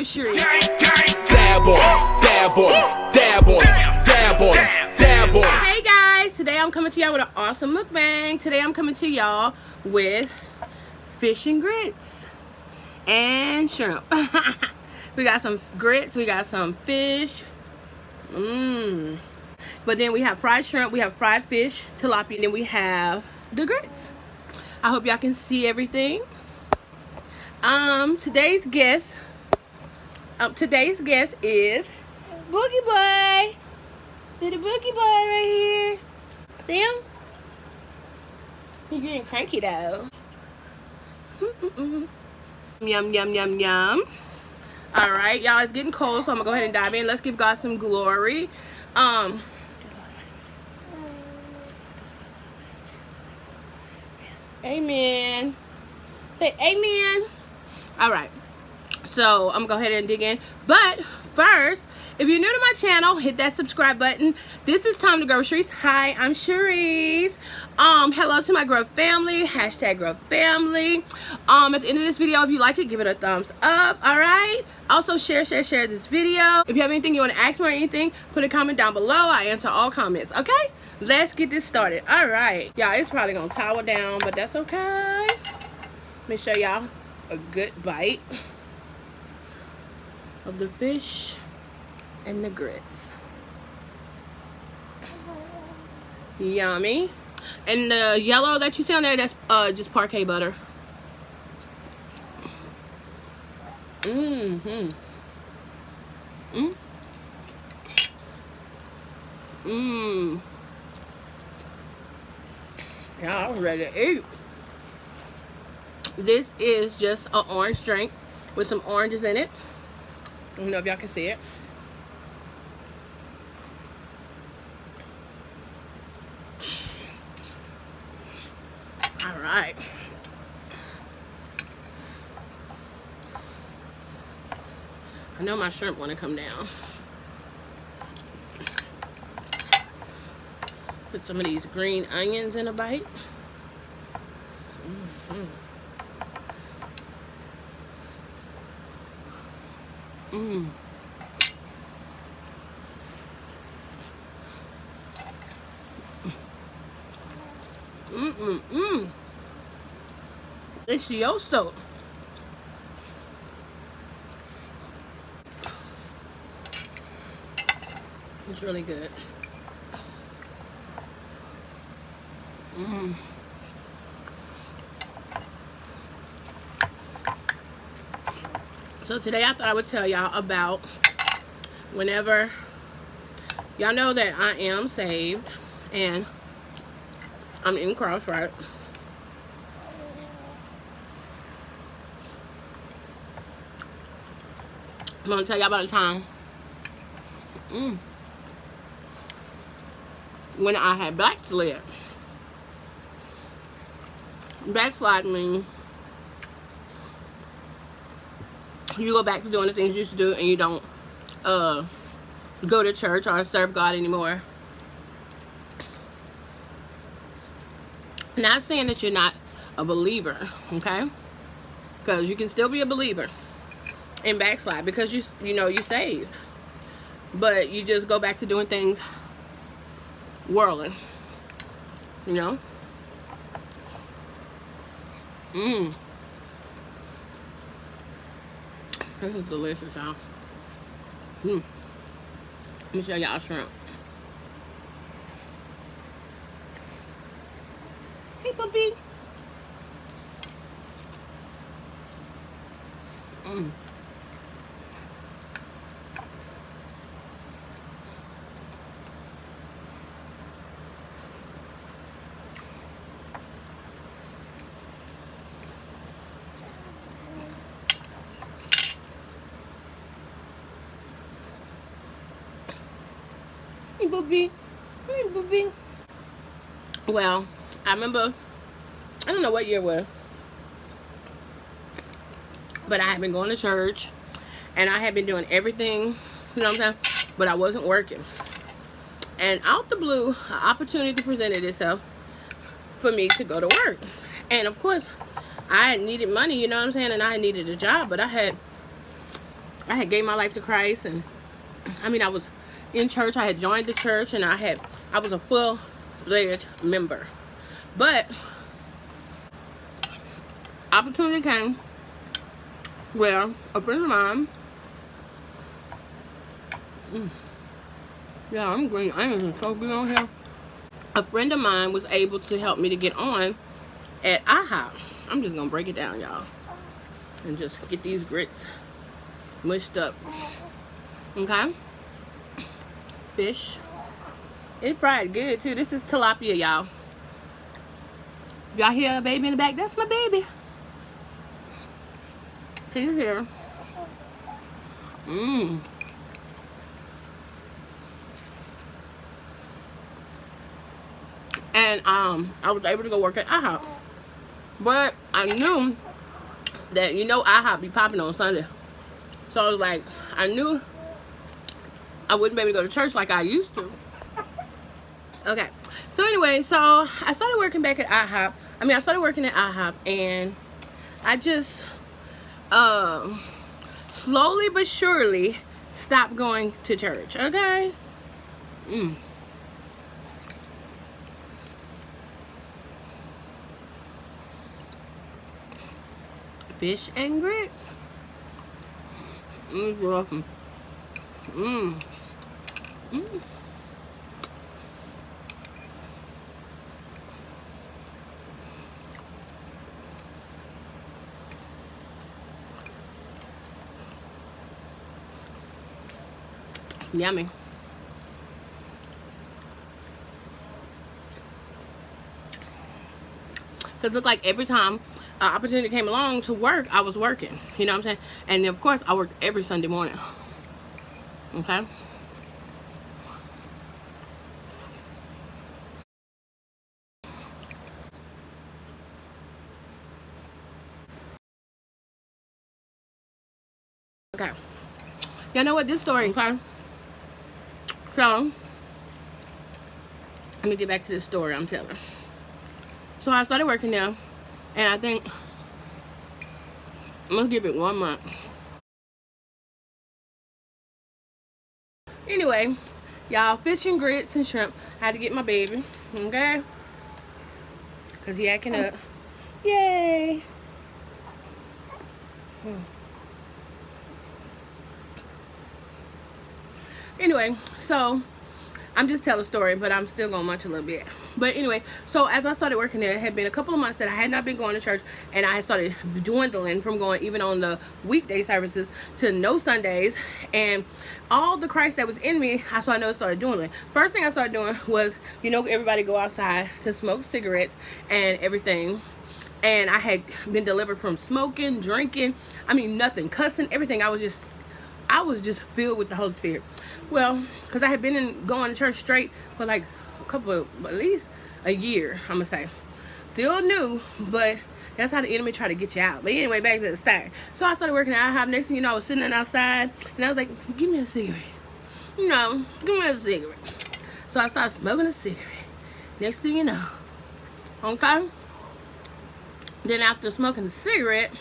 with Cherice. Dab on, dab on, dab on, dab on, dab on. Hey guys, today I'm coming to y'all with an awesome mukbang. Today I'm coming to y'all with fish and grits and shrimp. We got some grits, we got some fish. But then we have fried shrimp, we have fried fish, tilapia, and then we have the grits. I hope y'all can see everything. Today's guest is Boogie Boy. Little Boogie Boy right here. See him? He's getting cranky though. Yum, yum, yum, yum. Alright, y'all, it's getting cold, so I'm gonna go ahead and dive in. Let's give God some glory. Amen. Say amen. Alright. So I'm gonna go ahead and dig in. But first, if you're new to my channel, hit that subscribe button. This is Time to Grow with Cherice. Hi, I'm Cherice. Hello to my Grub family. Hashtag Grub family. At the end of this video, if you like it, give it a thumbs up. Alright. Also share this video. If you have anything you want to ask me or anything, put a comment down below. I answer all comments. Okay? Let's get this started. Alright. Y'all, it's probably gonna tower down, but that's okay. Let me show y'all a good bite of the fish and the grits. Yummy. And the yellow that you see on there, that's just parquet butter. Yeah, I was ready to eat. This is just an orange drink with some oranges in it. I don't know if y'all can see it. All right. I know my shrimp want to come down. Put some of these green onions in a bite. Delicioso. It's really good. So today I thought I would tell y'all about whenever y'all know that I am saved and I'm in cross, right? I'm gonna tell y'all about a time when I had backslid. Backslide means you go back to doing the things you used to do and you don't go to church or serve God anymore. Not saying that you're not a believer, okay? Because you can still be a believer and backslide because you know you're saved, but you just go back to doing things worldly, you know. This is delicious, y'all. Let me show y'all shrimp. Hey, puppy. Hey, puppy. Hey, puppy. Well, I remember, I don't know what year it was, but I had been going to church and I had been doing everything, you know what I'm saying, but I wasn't working. And out the blue, an opportunity presented itself for me to go to work. And of course, I needed money, you know what I'm saying, and I needed a job, but I had I had gave my life to Christ, and I mean, I was in church. I had joined the church, and I was a full-fledged member. But opportunity came where a friend of mine, yeah, I'm green onions and so good on here. A friend of mine was able to help me to get on at IHOP. I'm just gonna break it down, y'all, and just get these grits mushed up. Okay, fish. It fried good too. This is tilapia, y'all. Y'all hear a baby in the back? That's my baby. He's here. And I was able to go work at IHOP. But I knew that, you know, IHOP be popping on Sunday. So I was like, I knew I wouldn't be able to go to church like I used to. Okay. So anyway, so I started working back at IHOP. I started working at IHOP, and I just slowly but surely stopped going to church. Okay. Fish and grits. You're welcome. Yummy. Because look, like every time an opportunity came along to work, I was working. You know what I'm saying? And of course, I worked every Sunday morning. Okay? Okay. Y'all know what? This story, okay? So, let me get back to this story I'm telling. So, I started working there, and I think I'm gonna give it 1 month. Anyway, y'all, fish and grits and shrimp. I had to get my baby, okay? Because he acting up. Yay! Anyway, so I'm just telling a story, but I'm still gonna munch a little bit. But anyway, so as I started working there, it had been a couple of months that I had not been going to church, and I had started dwindling from going even on the weekday services to no Sundays, and all the Christ that was in me, I started dwindling. First thing I started doing was, you know, everybody go outside to smoke cigarettes and everything. And I had been delivered from smoking, drinking, nothing, cussing, everything. I was just filled with the Holy Spirit. Well, because I had been going to church straight for like at least a year, I'm gonna say. Still new, but that's how the enemy try to get you out. But anyway, back to the start. So I started working at IHOP. Next thing you know, I was sitting outside, and I was like, give me a cigarette. You know, give me a cigarette. So I started smoking a cigarette. Next thing you know, okay? Then after smoking the cigarette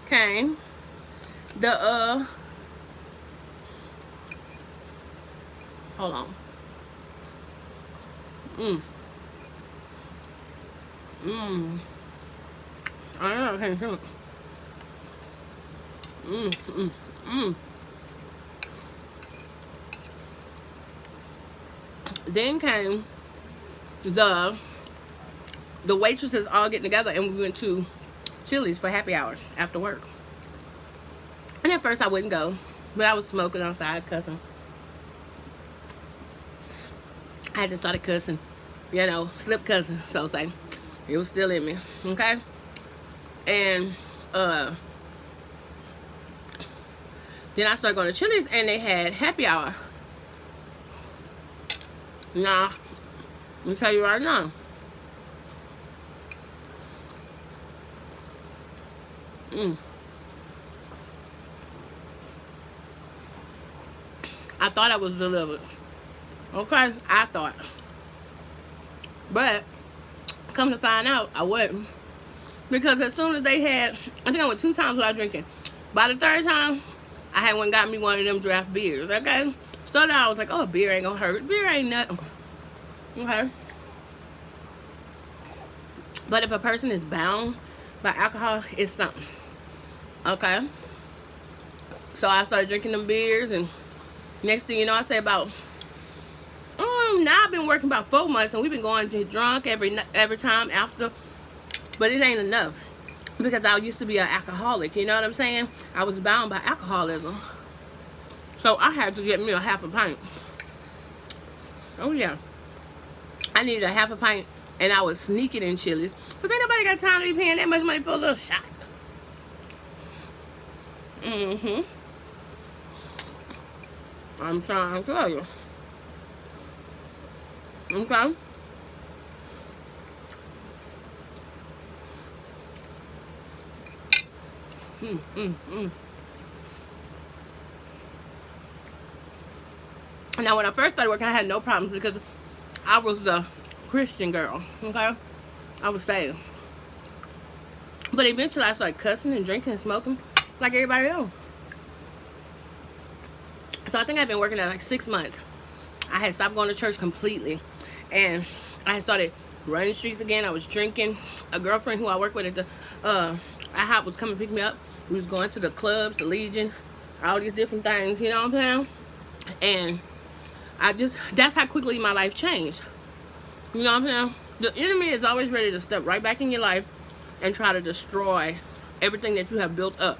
came the hold on. I don't know, I can't do it. Then came the waitresses all getting together, and we went to Cherice for happy hour after work. And at first I wouldn't go, but I was smoking outside, cussing. I had to start cussing, you know, slip cussing, so say. It was still in me, okay? And then I started going to Cherice, and they had happy hour. Nah, let me tell you right now. I thought I was delivered. Okay, I thought. But come to find out, I wasn't. Because as soon as they had, I think I went 2 times without drinking. By the 3rd time, I had one got me one of them draft beers, okay? Started out, I was like, oh, beer ain't gonna hurt. Beer ain't nothing. Okay? But if a person is bound by alcohol, it's something. Okay? So I started drinking them beers, and next thing you know, I say about, now I've been working about 4 months, and we've been going to drunk every time after, but it ain't enough. Because I used to be an alcoholic, you know what I'm saying? I was bound by alcoholism. So I had to get me a half a pint. Oh yeah. I needed a half a pint, and I was sneaking in Chili's. Because ain't nobody got time to be paying that much money for a little shot. I'm trying to tell you. Okay? Now, when I first started working, I had no problems because I was the Christian girl, okay? I was saved. But eventually, I started cussing and drinking and smoking like everybody else. So I think I've been working at like 6 months. I had stopped going to church completely. And I had started running the streets again. I was drinking. A girlfriend who I work with at the IHOP was coming to pick me up. We was going to the clubs, the Legion, all these different things, you know what I'm saying? And that's how quickly my life changed. You know what I'm saying? The enemy is always ready to step right back in your life and try to destroy everything that you have built up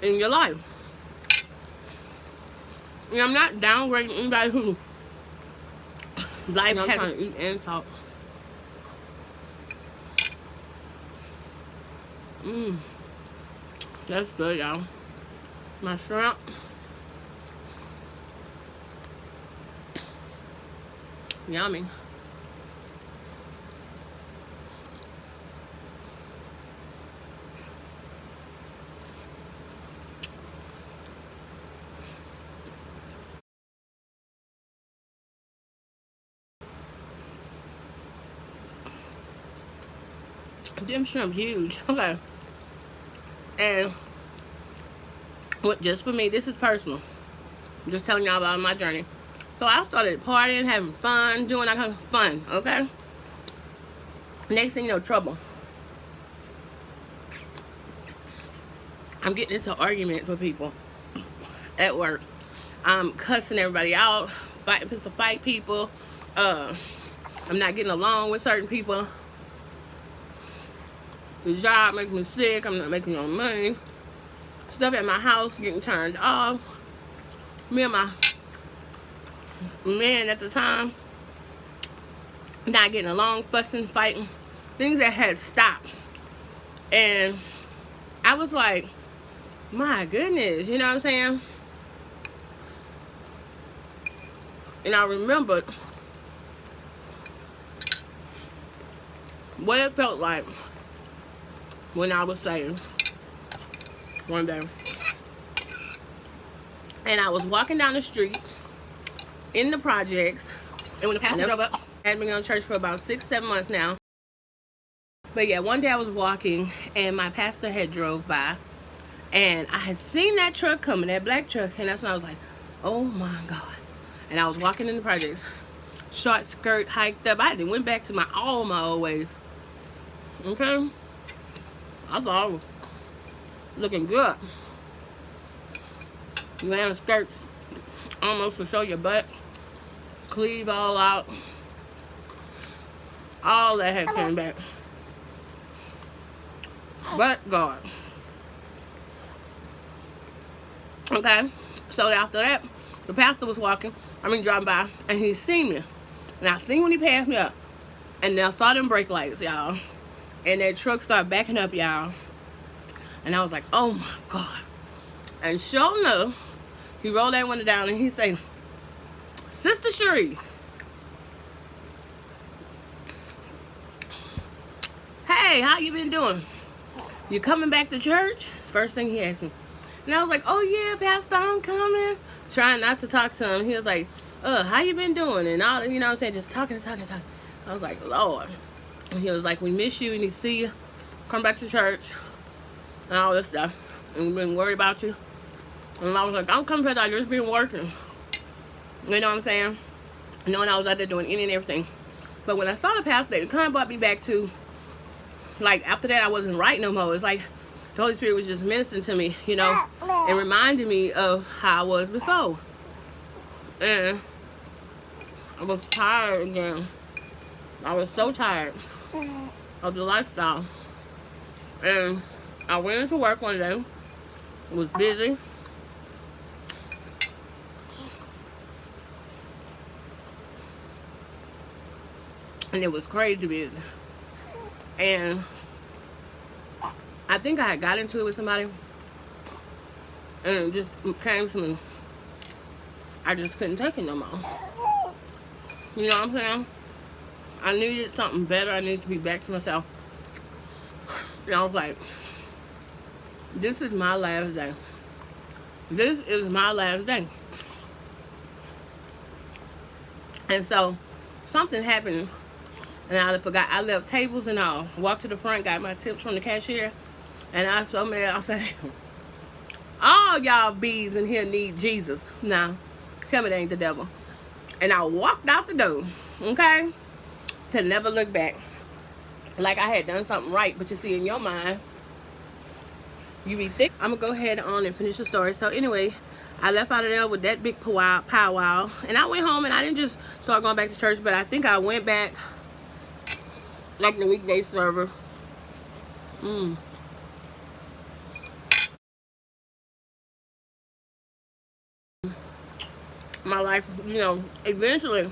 in your life. And I'm not downgrading anybody who life has to eat and talk. That's good, y'all. My shrimp. Yummy. Them shrimp huge. Okay. And what, just for me, this is personal. I'm just telling y'all about my journey. So I started partying, having fun, doing that kind of fun, okay? Next thing you know, trouble. I'm getting into arguments with people at work. I'm cussing everybody out, fighting to fight people. I'm not getting along with certain people. The job makes me sick. I'm not making no money. Stuff at my house getting turned off. Me and my man at the time not getting along, fussing, fighting. Things that had stopped. And I was like, my goodness, you know what I'm saying? And I remembered what it felt like when I was saved one day. And I was walking down the street in the projects, and when the pastor drove up, I had been going to church for about 6-7 months now. But yeah, one day I was walking, and my pastor had drove by, and I had seen that truck coming, that black truck, and that's when I was like, oh my God. And I was walking in the projects, short skirt, hiked up. I went back to all my old ways. Okay? I thought I was looking good. You wearing skirts almost to show your butt, cleave all out. All that had came back. But God. Okay? So after that, the pastor was driving by, and he seen me. And I seen when he passed me up. And I saw them brake lights, y'all. And that truck started backing up, y'all. And I was like, oh my God. And sure enough, he rolled that window down and he said, Sister Cherice, hey, how you been doing? You coming back to church? First thing he asked me. And I was like, oh yeah, Pastor, I'm coming. Trying not to talk to him. He was like, how you been doing? And all, you know what I'm saying, just talking. I was like, Lord. And he was like, we miss you, we need to see you. Come back to church. And all this stuff. And we've been worried about you. And I was like, I'm coming because I just been working. You know what I'm saying? Knowing I was out there doing any and everything. But when I saw the pastor, it kind of brought me back to, like, after that I wasn't right no more. It's like the Holy Spirit was just ministering to me, you know, and reminding me of how I was before. And I was tired again. I was so tired of the lifestyle. And I went into work one day. Was busy. And it was crazy busy. And I think I had got into it with somebody. And it just came to me. I just couldn't take it no more. You know what I'm saying? I needed something better. I needed to be back to myself. And I was like, this is my last day. This is my last day. And so something happened, and I forgot. I left tables and all. Walked to the front, got my tips from the cashier, and I was so mad. I said, all y'all bees in here need Jesus. Nah, tell me they ain't the devil. And I walked out the door, okay, to never look back. Like I had done something right, but you see, in your mind, you be thick. I'm gonna go ahead on and finish the story. So anyway, I left out of there with that big powwow, and I went home, and I didn't just start going back to church, but I think I went back like the weekday server. My life, you know, eventually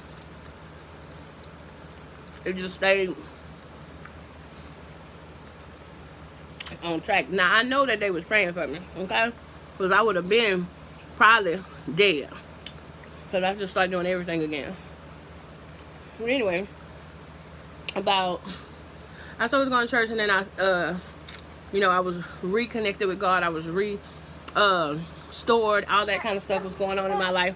it just stayed on track. Now I know that they was praying for me, okay, because I would have been probably dead, because I just started doing everything again. But anyway, I started going to church, and then you know, I was reconnected with God. I was restored. All that kind of stuff was going on in my life.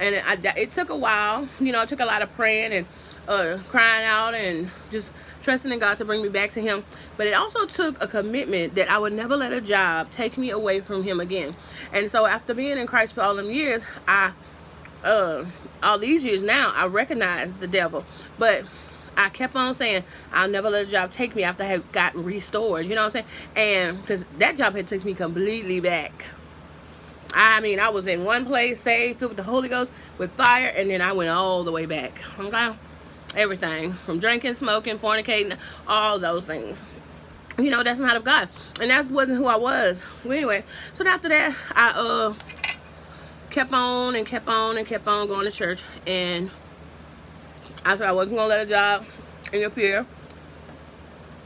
And it took a while. You know, it took a lot of praying and crying out and just trusting in God to bring me back to Him. But it also took a commitment that I would never let a job take me away from Him again. And so after being in Christ for all them years, all these years now, I recognized the devil. But I kept on saying, I'll never let a job take me after I had got restored. You know what I'm saying? And because that job had took me completely back. I mean, I was in one place, saved, filled with the Holy Ghost, with fire, and then I went all the way back. Okay? Everything. From drinking, smoking, fornicating, all those things. You know, that's not of God. And that wasn't who I was. Well, anyway, so after that, I kept on and kept on and kept on going to church. And I said I wasn't going to let a job interfere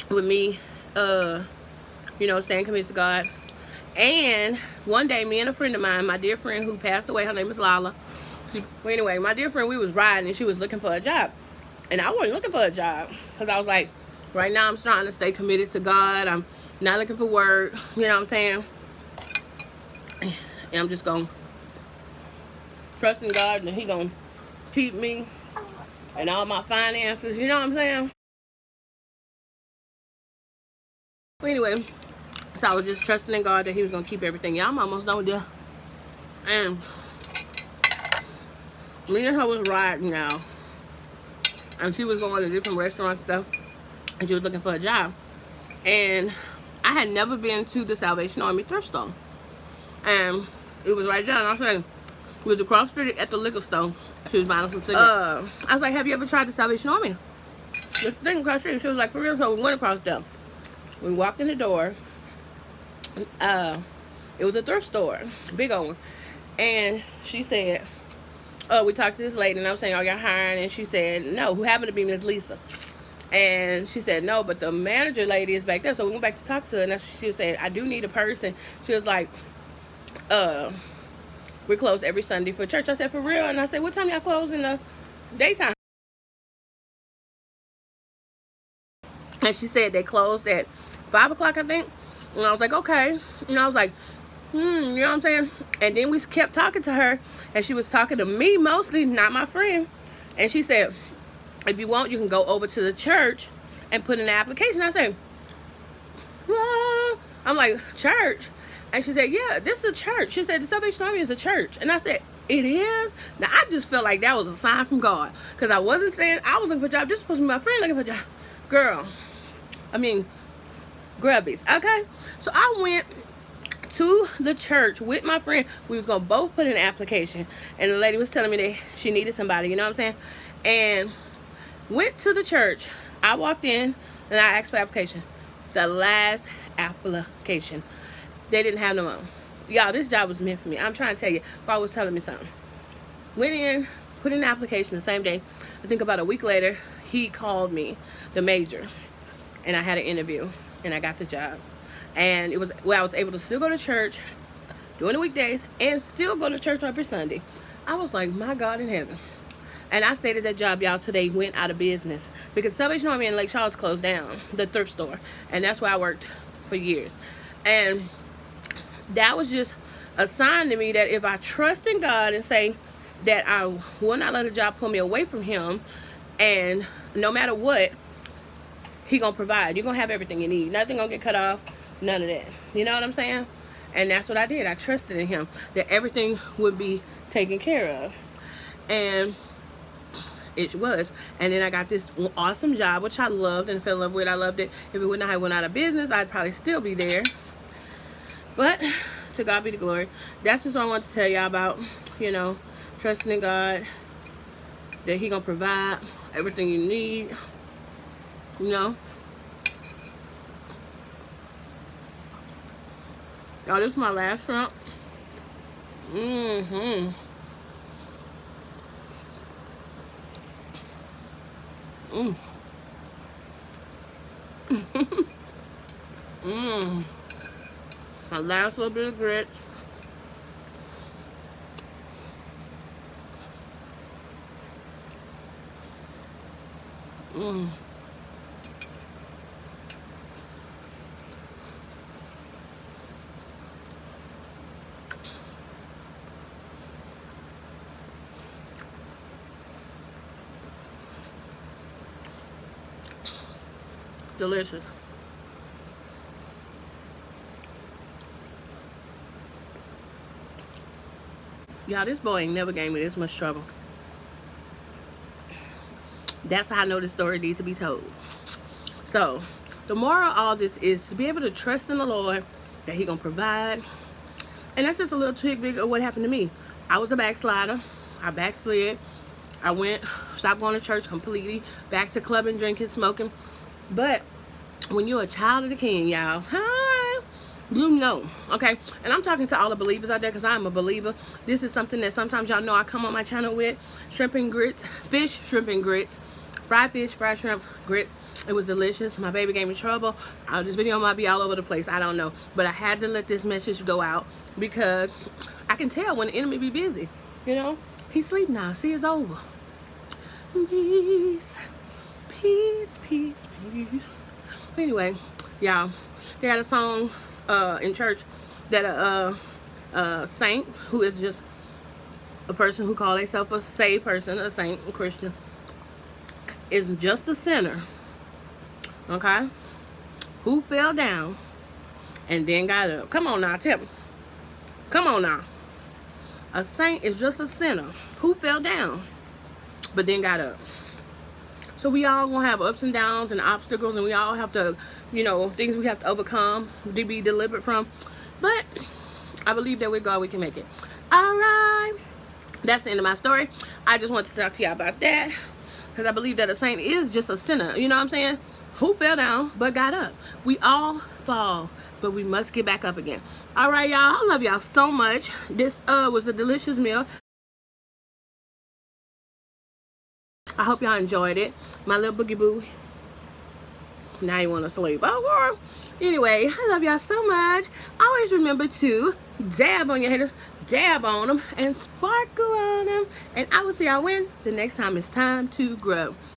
with me, you know, staying committed to God. And one day, me and a friend of mine, my dear friend who passed away, her name is Lala. Well, anyway, my dear friend, we was riding, and she was looking for a job. And I wasn't looking for a job, because I was like, right now I'm trying to stay committed to God. I'm not looking for work, you know what I'm saying? And I'm just going to trust in God, and He going to keep me and all my finances, you know what I'm saying? Well, anyway, so I was just trusting in God that He was going to keep everything. Yeah, I'm almost done with that. And me and her was riding now. And she was going to different restaurants and stuff. And she was looking for a job. And I had never been to the Salvation Army thrift store. And it was right there. And I said, it was across the street at the liquor store. She was buying some cigarettes. I was like, have you ever tried the Salvation Army? The thing across the street. She was like, for real? So we went across there. We walked in the door. It was a thrift store, big old one. And she said, we talked to this lady, and I was saying, are y'all hiring? And she said, no. Who happened to be Miss Lisa? And she said, no, but the manager lady is back there. So we went back to talk to her, and she was saying, I do need a person. She was like, we're closed every Sunday for church. I said, for real? And I said, what time y'all close in the daytime? And she said they closed at 5 o'clock, I think. And I was like, okay. And I was like, you know what I'm saying? And then we kept talking to her, and she was talking to me mostly, not my friend. And she said, if you want, you can go over to the church and put in an application. I said, well, I'm like, church? And she said, yeah, this is a church. She said, the Salvation Army is a church. And I said, it is? Now, I just felt like that was a sign from God. Because I wasn't saying I was looking for a job. This was supposed to be my friend looking for a job. Girl. I mean, grubbies. Okay? So I went to the church with my friend. We was going to both put in an application. And the lady was telling me that she needed somebody. You know what I'm saying? And went to the church. I walked in and I asked for application. The last application. They didn't have no more. Y'all, this job was meant for me. I'm trying to tell you. God was telling me something. Went in, put in an application the same day. I think about a week later, he called me, the major, and I had an interview, and I got the job. And it was where I was able to still go to church during the weekdays and still go to church every Sunday. I was like, my God in heaven. And I stayed at that job, y'all, till they went out of business. Because Salvation Army in Lake Charles closed down, the thrift store. And that's where I worked for years. And that was just a sign to me that if I trust in God and say that I will not let a job pull me away from him, and no matter what, he gonna provide. You're gonna have everything you need. Nothing gonna get cut off. None of that. You know what I'm saying? And that's what I did. I trusted in him that everything would be taken care of. And it was. And then I got this awesome job, which I loved and fell in love with. I loved it. If it would not have went out of business, I'd probably still be there. But to God be the glory. That's just what I wanted to tell y'all about, you know, trusting in God, that he gonna provide everything you need, you know. Y'all, this is my last shrimp. Mmm. Mmm. My last little bit of grits. Mmm. Delicious. Y'all, this boy ain't never gave me this much trouble. That's how I know this story needs to be told. So, the moral of all this is to be able to trust in the Lord that he gonna provide. And that's just a little tidbit of what happened to me. I was a backslider. I backslid. I stopped going to church completely. Back to clubbing, drinking, smoking. But when you're a child of the King, y'all, you know, okay? And I'm talking to all the believers out there because I'm a believer. This is something that sometimes y'all know I come on my channel with. Shrimp and grits, fish, shrimp and grits, fried fish, fried shrimp, grits. It was delicious. My baby gave me trouble. This video might be all over the place. I don't know. But I had to let this message go out because I can tell when the enemy be busy. You know? He's asleep now. See, it's over. Peace. Peace, peace, peace. Anyway, y'all, they had a song in church that a saint, who is just a person who calls themselves a saved person, a saint, a Christian, is just a sinner, okay, who fell down and then got up. Come on now, tell me. Come on now. A saint is just a sinner who fell down but then got up. So we all gonna have ups and downs and obstacles, and we all have to, you know, things we have to overcome to be delivered from. But I believe that with God we can make it. Alright. That's the end of my story. I just wanted to talk to y'all about that, because I believe that a saint is just a sinner, you know what I'm saying, who fell down but got up. We all fall, but we must get back up again. Alright, y'all, I love y'all so much. This was a delicious meal. I hope y'all enjoyed it. My little boogie boo. Now you want to sleep. Oh, girl. Anyway, I love y'all so much. Always remember to dab on your haters, dab on them, and sparkle on them. And I will see y'all when the next time it's time to grow.